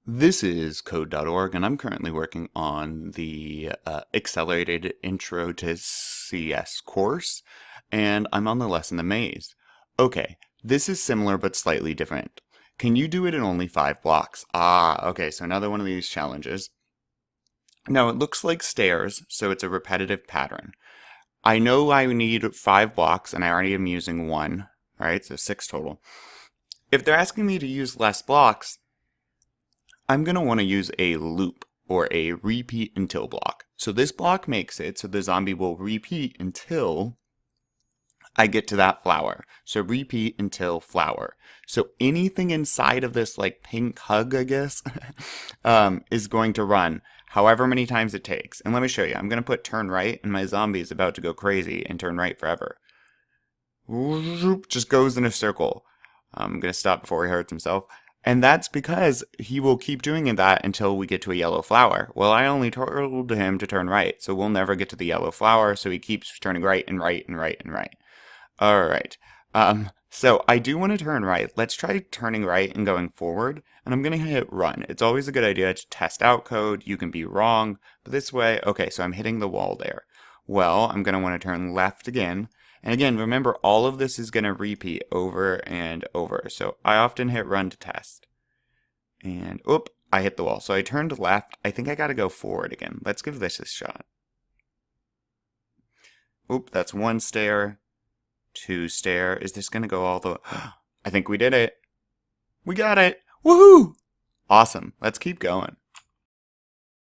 This is Code.org, and I'm currently working on the Accelerated Intro to CS course, and I'm on the lesson The Maze. Okay, this is similar but slightly different. Can you do it in only 5 blocks? Okay, so another one of these challenges. Now, it looks like stairs, so it's a repetitive pattern. I know I need 5 blocks, and I already am using one, right? So 6 total. If they're asking me to use less blocks, I'm going to want to use a loop or a repeat until block. So this block makes it so the zombie will repeat until I get to that flower. So repeat until flower. So anything inside of this like pink hug, I guess, is going to run however many times it takes. And let me show you. I'm going to put turn right and my zombie is about to go crazy and turn right forever. Just goes in a circle. I'm going to stop before he hurts himself. And that's because he will keep doing that until we get to a yellow flower. Well, I only told him to turn right, so we'll never get to the yellow flower, so he keeps turning right and right and right and right. All right. So I do want to turn right. Let's try turning right and going forward, and I'm going to hit run. It's always a good idea to test out code. You can be wrong, but this way, okay, so I'm hitting the wall there. Well, I'm going to want to turn left again. And again, remember, all of this is going to repeat over and over. So I often hit run to test. And, oop, I hit the wall. So I turned left. I think I got to go forward again. Let's give this a shot. Oop, that's 1 stair. 2 stair. Is this going to go all the... I think we did it. We got it. Woohoo! Awesome. Let's keep going.